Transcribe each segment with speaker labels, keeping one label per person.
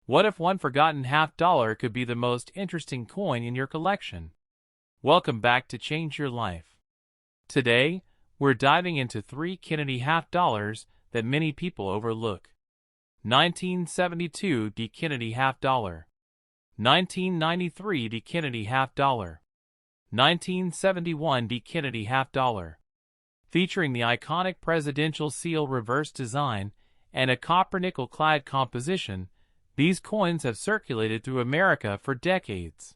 Speaker 1: What if one forgotten half-dollar could be the most interesting coin in your collection? Welcome back to Change Your Life. Today, we're diving into 3 Kennedy half-dollars that many people overlook. 1972 D Kennedy half-dollar. 1993 D Kennedy half-dollar. 1971 D Kennedy half-dollar. Featuring the iconic presidential seal reverse design and a copper nickel-clad composition, these coins have circulated through America for decades.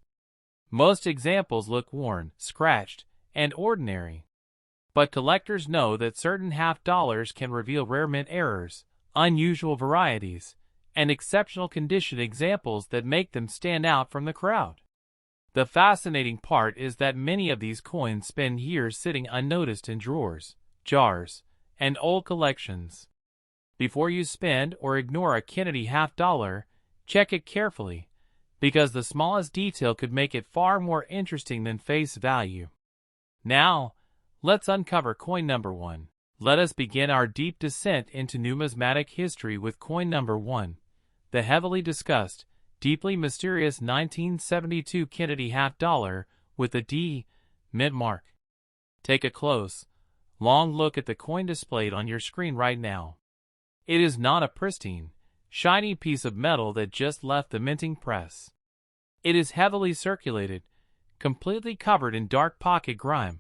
Speaker 1: Most examples look worn, scratched, and ordinary. But collectors know that certain half-dollars can reveal rare mint errors, unusual varieties, and exceptional condition examples that make them stand out from the crowd. The fascinating part is that many of these coins spend years sitting unnoticed in drawers, jars, and old collections. Before you spend or ignore a Kennedy half-dollar, check it carefully, because the smallest detail could make it far more interesting than face value. Now, let's uncover coin number 1. Let us begin our deep descent into numismatic history with coin number 1, the heavily discussed, deeply mysterious 1972 Kennedy half-dollar with a D mint mark. Take a close, long look at the coin displayed on your screen right now. It is not a pristine, shiny piece of metal that just left the minting press. It is heavily circulated, completely covered in dark pocket grime,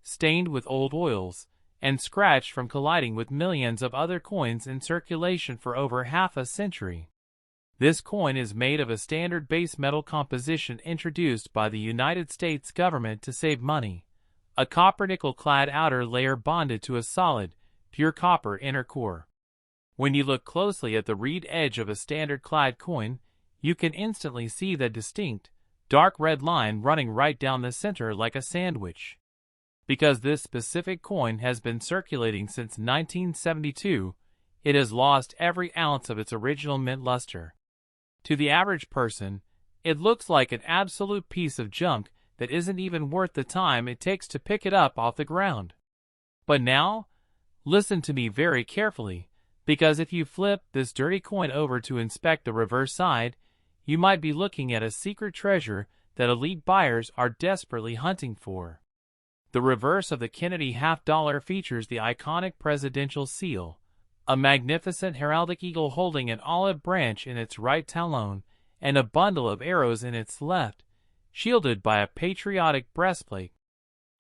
Speaker 1: stained with old oils, and scratched from colliding with millions of other coins in circulation for over half a century. This coin is made of a standard base metal composition introduced by the United States government to save money, a copper nickel-clad outer layer bonded to a solid, pure copper inner core. When you look closely at the reed edge of a standard-clad coin, you can instantly see the distinct, dark red line running right down the center like a sandwich. Because this specific coin has been circulating since 1972, it has lost every ounce of its original mint luster. To the average person, it looks like an absolute piece of junk that isn't even worth the time it takes to pick it up off the ground. But now, listen to me very carefully, because if you flip this dirty coin over to inspect the reverse side, you might be looking at a secret treasure that elite buyers are desperately hunting for. The reverse of the Kennedy half-dollar features the iconic presidential seal, a magnificent heraldic eagle holding an olive branch in its right talon and a bundle of arrows in its left, shielded by a patriotic breastplate.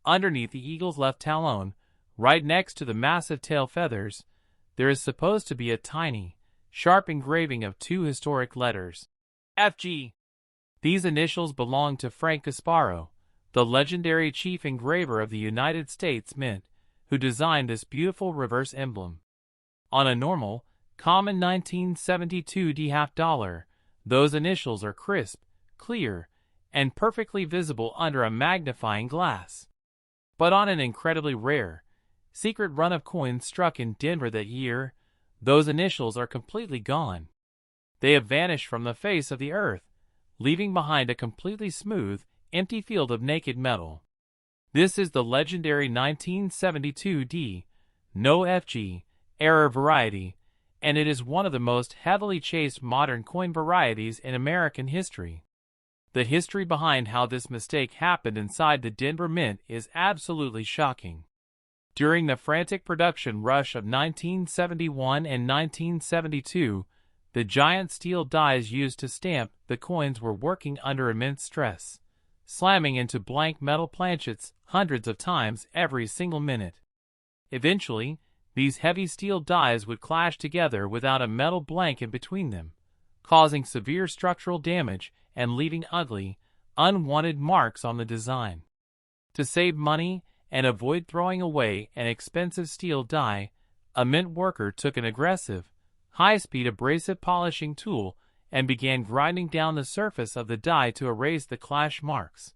Speaker 1: Underneath the eagle's left talon, right next to the massive tail feathers, there is supposed to be a tiny, sharp engraving of 2 historic letters, FG. These initials belong to Frank Gasparo, the legendary chief engraver of the United States Mint, who designed this beautiful reverse emblem. On a normal, common 1972 D half-dollar, those initials are crisp, clear, and perfectly visible under a magnifying glass. But on an incredibly rare, secret run of coins struck in Denver that year, those initials are completely gone. They have vanished from the face of the earth, leaving behind a completely smooth, empty field of naked metal. This is the legendary 1972 D, no FG, error variety, and it is one of the most heavily chased modern coin varieties in American history. The history behind how this mistake happened inside the Denver Mint is absolutely shocking. During the frantic production rush of 1971 and 1972, the giant steel dies used to stamp the coins were working under immense stress, slamming into blank metal planchets hundreds of times every single minute. Eventually, these heavy steel dies would clash together without a metal blank in between them, causing severe structural damage and leaving ugly, unwanted marks on the design. To save money and avoid throwing away an expensive steel die, a mint worker took an aggressive, high-speed abrasive polishing tool and began grinding down the surface of the die to erase the clash marks.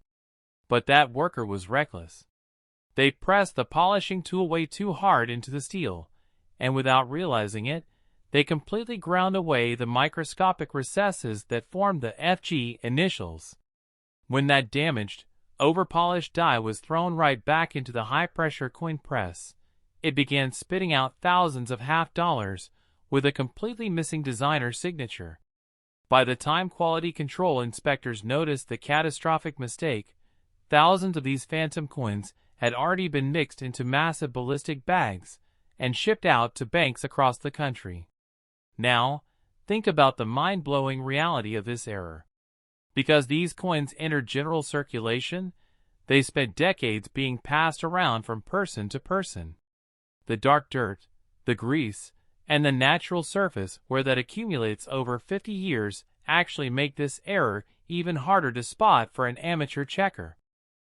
Speaker 1: But that worker was reckless. They pressed the polishing tool way too hard into the steel, and without realizing it, they completely ground away the microscopic recesses that formed the FG initials. When that damaged, over-polished die was thrown right back into the high-pressure coin press, it began spitting out thousands of half-dollars with a completely missing designer signature. By the time quality control inspectors noticed the catastrophic mistake, thousands of these phantom coins had already been mixed into massive ballistic bags and shipped out to banks across the country. Now, think about the mind-blowing reality of this error. Because these coins entered general circulation, they spent decades being passed around from person to person. The dark dirt, the grease, and the natural surface where that accumulates over 50 years actually make this error even harder to spot for an amateur checker.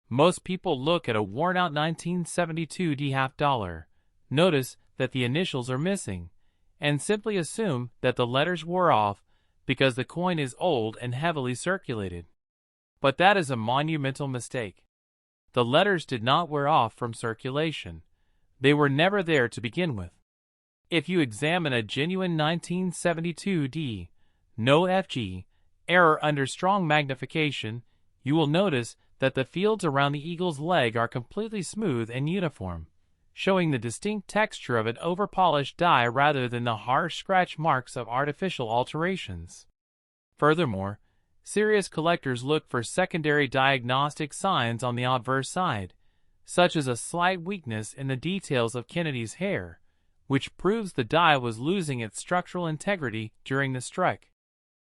Speaker 1: Most people look at a worn-out 1972 D half dollar, notice that the initials are missing, and simply assume that the letters wore off because the coin is old and heavily circulated. But that is a monumental mistake. The letters did not wear off from circulation. They were never there to begin with. If you examine a genuine 1972 D, no FG, error under strong magnification, you will notice that the fields around the eagle's leg are completely smooth and uniform, showing the distinct texture of an overpolished die rather than the harsh scratch marks of artificial alterations. Furthermore, serious collectors look for secondary diagnostic signs on the obverse side, such as a slight weakness in the details of Kennedy's hair, which proves the die was losing its structural integrity during the strike.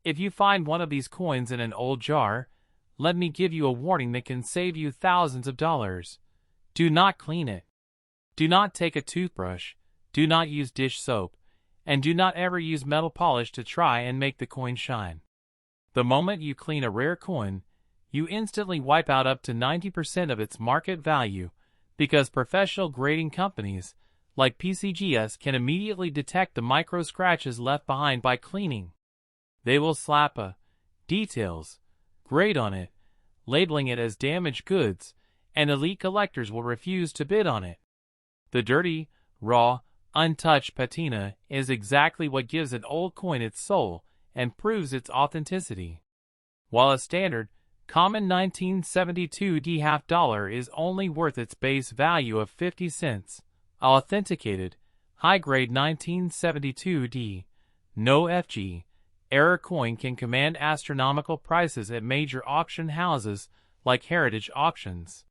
Speaker 1: If you find one of these coins in an old jar, let me give you a warning that can save you thousands of dollars. Do not clean it. Do not take a toothbrush, do not use dish soap, and do not ever use metal polish to try and make the coin shine. The moment you clean a rare coin, you instantly wipe out up to 90% of its market value because professional grading companies like PCGS can immediately detect the micro scratches left behind by cleaning. They will slap a details grade on it, labeling it as damaged goods, and elite collectors will refuse to bid on it. The dirty, raw, untouched patina is exactly what gives an old coin its soul and proves its authenticity. While a standard, common 1972 D half dollar is only worth its base value of 50 cents, authenticated, high-grade 1972 D, no FG, error coin can command astronomical prices at major auction houses like Heritage Auctions.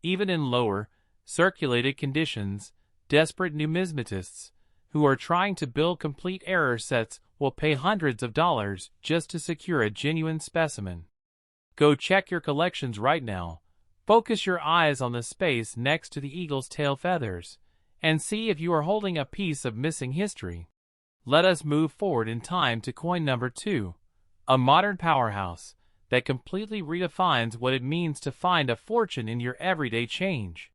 Speaker 1: Even in lower, circulated conditions, desperate numismatists who are trying to build complete error sets will pay hundreds of dollars just to secure a genuine specimen. Go check your collections right now. Focus your eyes on the space next to the eagle's tail feathers and see if you are holding a piece of missing history. Let us move forward in time to coin number 2, a modern powerhouse that completely redefines what it means to find a fortune in your everyday change.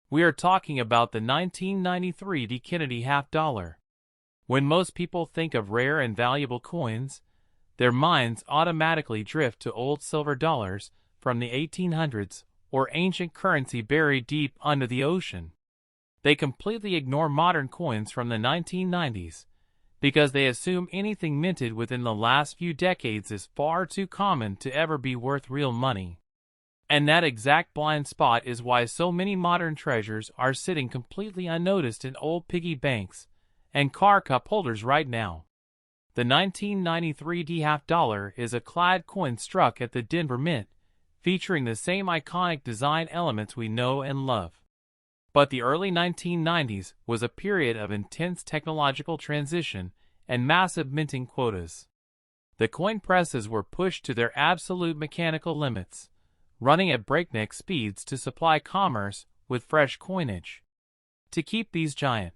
Speaker 1: We are talking about the 1993 D Kennedy half dollar. When most people think of rare and valuable coins, their minds automatically drift to old silver dollars from the 1800s or ancient currency buried deep under the ocean. They completely ignore modern coins from the 1990s because they assume anything minted within the last few decades is far too common to ever be worth real money. And that exact blind spot is why so many modern treasures are sitting completely unnoticed in old piggy banks and car cup holders right now. The 1993 D half dollar is a clad coin struck at the Denver Mint, featuring the same iconic design elements we know and love. But the early 1990s was a period of intense technological transition and massive minting quotas. The coin presses were pushed to their absolute mechanical limits, running at breakneck speeds to supply commerce with fresh coinage. To keep these giant,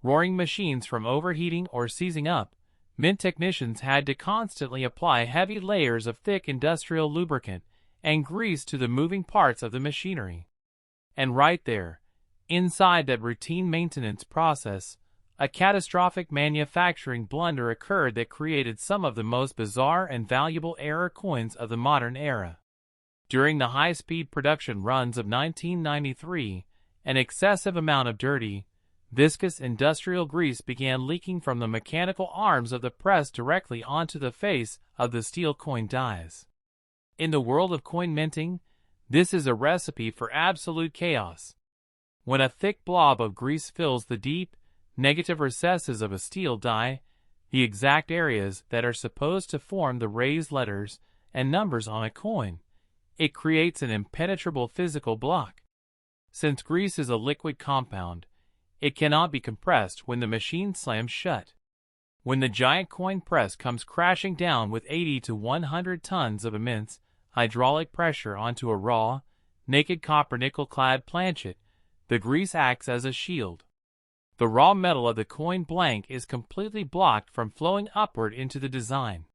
Speaker 1: roaring machines from overheating or seizing up, mint technicians had to constantly apply heavy layers of thick industrial lubricant and grease to the moving parts of the machinery. And right there, inside that routine maintenance process, a catastrophic manufacturing blunder occurred that created some of the most bizarre and valuable error coins of the modern era. During the high-speed production runs of 1993, an excessive amount of dirty, viscous industrial grease began leaking from the mechanical arms of the press directly onto the face of the steel coin dies. In the world of coin minting, this is a recipe for absolute chaos. When a thick blob of grease fills the deep, negative recesses of a steel die, the exact areas that are supposed to form the raised letters and numbers on a coin. It creates an impenetrable physical block. Since grease is a liquid compound, it cannot be compressed when the machine slams shut. When the giant coin press comes crashing down with 80 to 100 tons of immense hydraulic pressure onto a raw, naked copper nickel-clad planchet, the grease acts as a shield. The raw metal of the coin blank is completely blocked from flowing upward into the design.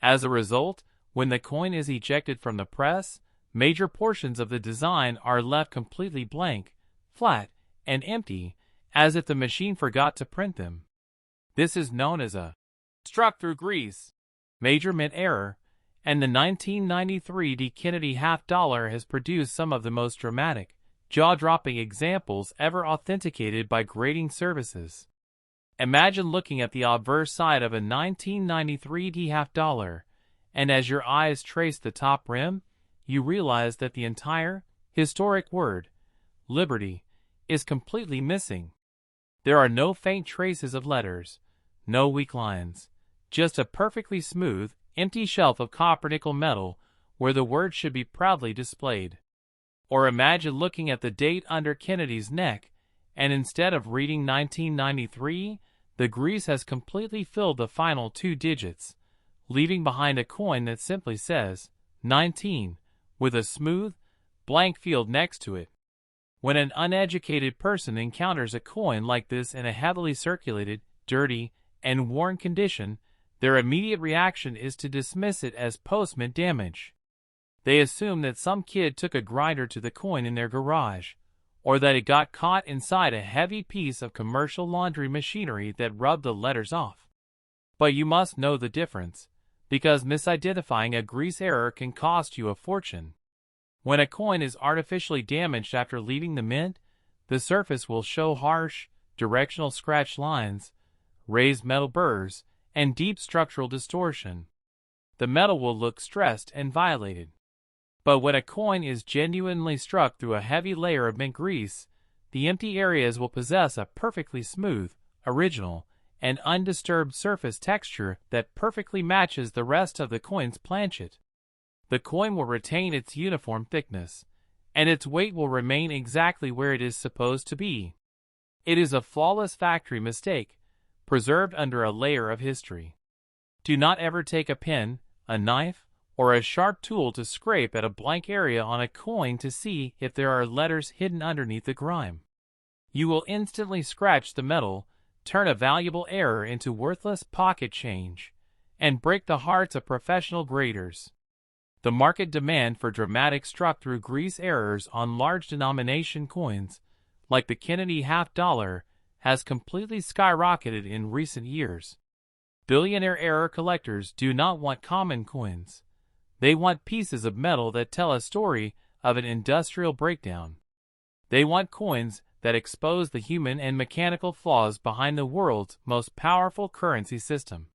Speaker 1: As a result, when the coin is ejected from the press, major portions of the design are left completely blank, flat, and empty, as if the machine forgot to print them. This is known as a struck through grease measurement error, and the 1993 D. Kennedy $50 has produced some of the most dramatic, jaw-dropping examples ever authenticated by grading services. Imagine looking at the obverse side of a 1993 D. $50, and as your eyes trace the top rim, you realize that the entire historic word, liberty, is completely missing. There are no faint traces of letters, no weak lines, just a perfectly smooth, empty shelf of copper-nickel metal where the word should be proudly displayed. Or imagine looking at the date under Kennedy's neck, and instead of reading 1993, the grease has completely filled the final 2 digits, leaving behind a coin that simply says 19, with a smooth, blank field next to it. When an uneducated person encounters a coin like this in a heavily circulated, dirty, and worn condition, their immediate reaction is to dismiss it as post-mint damage. They assume that some kid took a grinder to the coin in their garage, or that it got caught inside a heavy piece of commercial laundry machinery that rubbed the letters off. But you must know the difference, because misidentifying a grease error can cost you a fortune. When a coin is artificially damaged after leaving the mint, the surface will show harsh, directional scratch lines, raised metal burrs, and deep structural distortion. The metal will look stressed and violated. But when a coin is genuinely struck through a heavy layer of mint grease, the empty areas will possess a perfectly smooth, original, and undisturbed surface texture that perfectly matches the rest of the coin's planchet. The coin will retain its uniform thickness, and its weight will remain exactly where it is supposed to be. It is a flawless factory mistake, preserved under a layer of history. Do not ever take a pen, a knife, or a sharp tool to scrape at a blank area on a coin to see if there are letters hidden underneath the grime. You will instantly scratch the metal, turn a valuable error into worthless pocket change, and break the hearts of professional graders. The market demand for dramatic struck-through grease errors on large denomination coins, like the Kennedy $50, has completely skyrocketed in recent years. Billionaire error collectors do not want common coins. They want pieces of metal that tell a story of an industrial breakdown. They want coins that expose the human and mechanical flaws behind the world's most powerful currency system.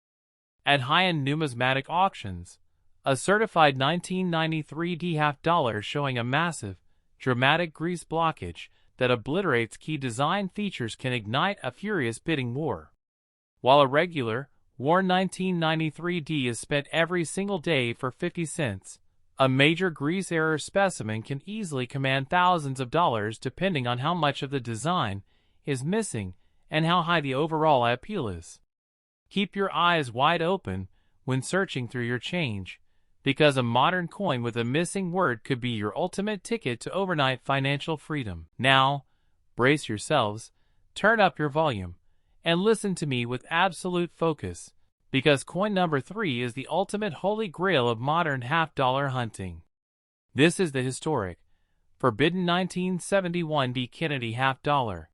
Speaker 1: At high-end numismatic auctions, a certified 1993 D $50 showing a massive, dramatic grease blockage that obliterates key design features can ignite a furious bidding war. While a regular, worn 1993 D is spent every single day for 50 cents, a major grease error specimen can easily command thousands of dollars depending on how much of the design is missing and how high the overall appeal is. Keep your eyes wide open when searching through your change, because a modern coin with a missing word could be your ultimate ticket to overnight financial freedom. Now, brace yourselves, turn up your volume, and listen to me with absolute focus, because coin number 3 is the ultimate holy grail of modern $50 hunting. This is the historic, forbidden 1971 D. Kennedy $50.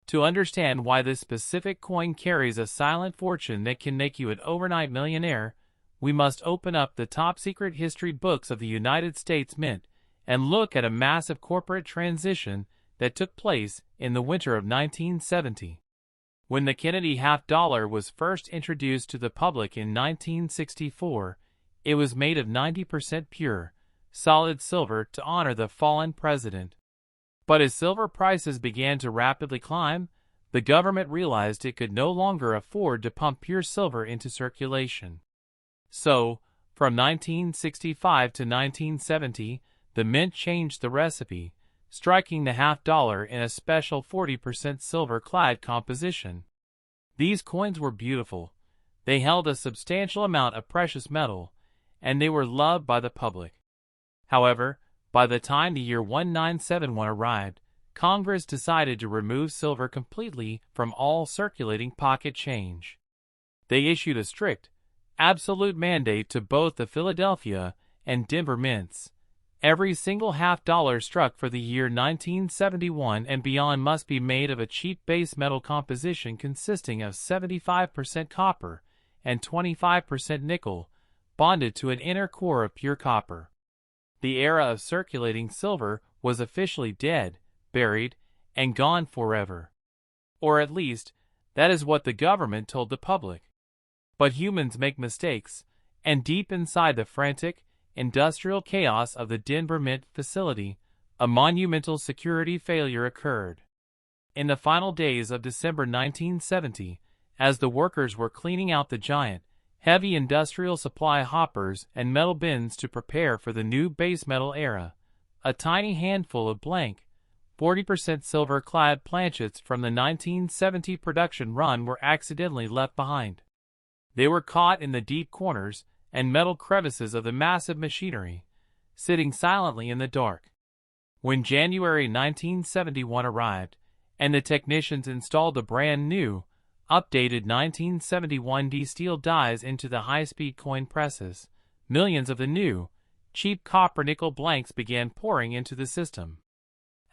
Speaker 1: To understand why this specific coin carries a silent fortune that can make you an overnight millionaire, we must open up the top-secret history books of the United States Mint and look at a massive corporate transition that took place in the winter of 1970. When the Kennedy $50 was first introduced to the public in 1964, it was made of 90% pure, solid silver to honor the fallen president. But as silver prices began to rapidly climb, the government realized it could no longer afford to pump pure silver into circulation. So, from 1965 to 1970, the mint changed the recipe, striking the half-dollar in a special 40% silver-clad composition. These coins were beautiful. They held a substantial amount of precious metal, and they were loved by the public. However, by the time the year 1971 arrived, Congress decided to remove silver completely from all circulating pocket change. They issued a strict, absolute mandate to both the Philadelphia and Denver mints. Every single half-dollar struck for the year 1971 and beyond must be made of a cheap base metal composition consisting of 75% copper and 25% nickel, bonded to an inner core of pure copper. The era of circulating silver was officially dead, buried, and gone forever. Or at least, that is what the government told the public. But humans make mistakes, and deep inside the frantic, industrial chaos of the Denver Mint facility, a monumental security failure occurred. In the final days of December 1970, as the workers were cleaning out the giant, heavy industrial supply hoppers and metal bins to prepare for the new base metal era, a tiny handful of blank, 40% silver-clad planchets from the 1970 production run were accidentally left behind. They were caught in the deep corners and metal crevices of the massive machinery, sitting silently in the dark. When January 1971 arrived, and the technicians installed the brand-new, updated 1971D steel dies into the high-speed coin presses, millions of the new, cheap copper-nickel blanks began pouring into the system.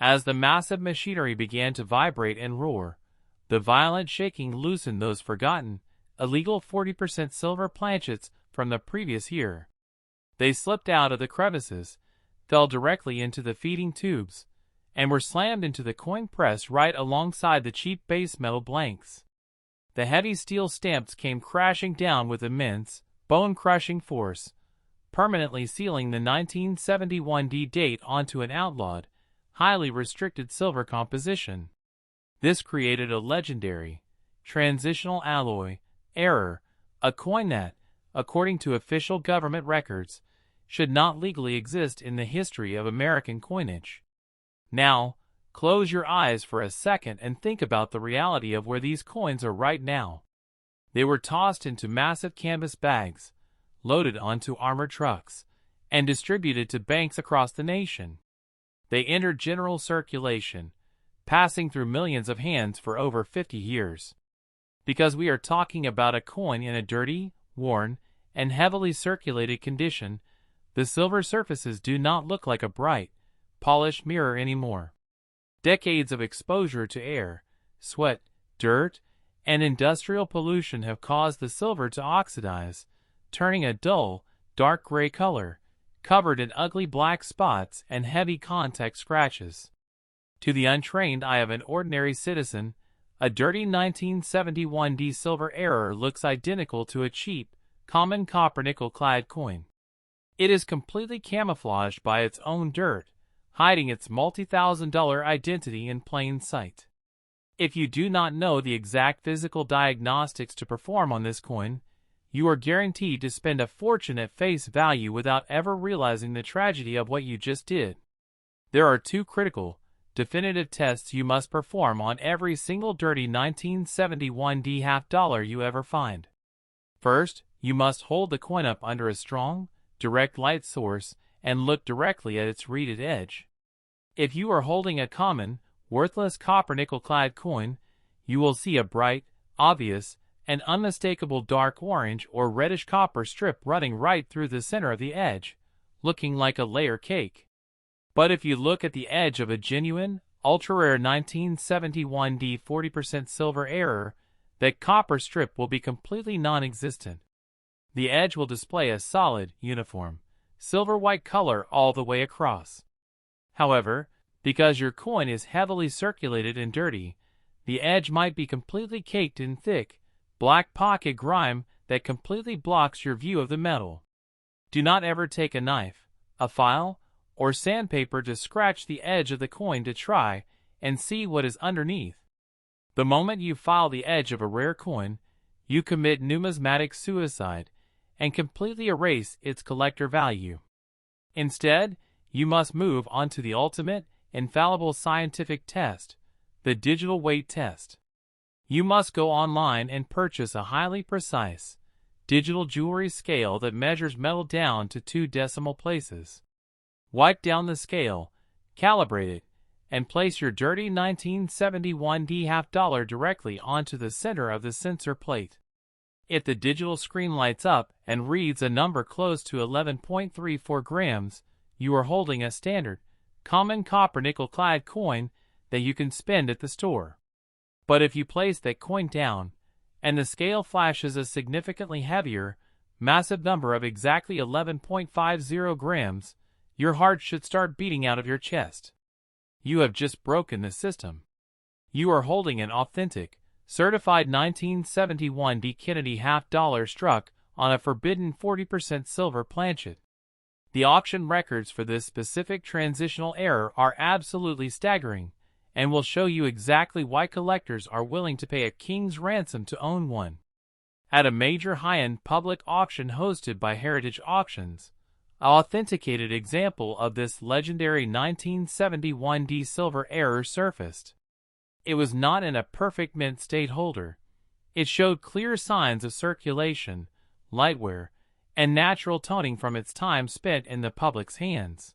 Speaker 1: As the massive machinery began to vibrate and roar, the violent shaking loosened those forgotten, illegal 40% silver planchets from the previous year. They slipped out of the crevices, fell directly into the feeding tubes, and were slammed into the coin press right alongside the cheap base metal blanks. The heavy steel stamps came crashing down with immense, bone-crushing force, permanently sealing the 1971D date onto an outlawed, highly restricted silver composition. This created a legendary, transitional alloy, error, a coin that, according to official government records, should not legally exist in the history of American coinage. Now, close your eyes for a second and think about the reality of where these coins are right now. They were tossed into massive canvas bags, loaded onto armored trucks, and distributed to banks across the nation. They entered general circulation, passing through millions of hands for over 50 years. Because we are talking about a coin in a dirty, worn, and heavily circulated condition, the silver surfaces do not look like a bright, polished mirror anymore. Decades of exposure to air, sweat, dirt, and industrial pollution have caused the silver to oxidize, turning a dull, dark gray color, covered in ugly black spots and heavy contact scratches. To the untrained eye of an ordinary citizen, a dirty 1971D silver error looks identical to a cheap, common copper-nickel-clad coin. It is completely camouflaged by its own dirt, hiding its multi-thousand-dollar identity in plain sight. If you do not know the exact physical diagnostics to perform on this coin, you are guaranteed to spend a fortune at face value without ever realizing the tragedy of what you just did. There are two critical, definitive tests you must perform on every single dirty 1971D half-dollar you ever find. First, you must hold the coin up under a strong, direct light source and look directly at its reeded edge. If you are holding a common, worthless copper-nickel-clad coin, you will see a bright, obvious, and unmistakable dark orange or reddish copper strip running right through the center of the edge, looking like a layer cake. But if you look at the edge of a genuine, ultra-rare 1971D 40% silver error, that copper strip will be completely non-existent. The edge will display a solid, uniform, silver-white color all the way across. However, because your coin is heavily circulated and dirty, the edge might be completely caked in thick, black pocket grime that completely blocks your view of the metal. Do not ever take a knife, a file, or sandpaper to scratch the edge of the coin to try and see what is underneath. The moment you file the edge of a rare coin, you commit numismatic suicide and completely erase its collector value. Instead, you must move on to the ultimate, infallible scientific test, the digital weight test. You must go online and purchase a highly precise, digital jewelry scale that measures metal down to 2 decimal places. Wipe down the scale, calibrate it, and place your dirty 1971 half dollar directly onto the center of the sensor plate. If the digital screen lights up and reads a number close to 11.34 grams, you are holding a standard, common copper nickel-clad coin that you can spend at the store. But if you place that coin down, and the scale flashes a significantly heavier, massive number of exactly 11.50 grams, your heart should start beating out of your chest. You have just broken the system. You are holding an authentic, certified 1971 Kennedy half dollar struck on a forbidden 40% silver planchet. The auction records for this specific transitional error are absolutely staggering, and will show you exactly why collectors are willing to pay a king's ransom to own one. At a major high-end public auction hosted by Heritage Auctions, an authenticated example of this legendary 1971 silver error surfaced. It was not in a perfect mint state holder. It showed clear signs of circulation, light wear, and natural toning from its time spent in the public's hands.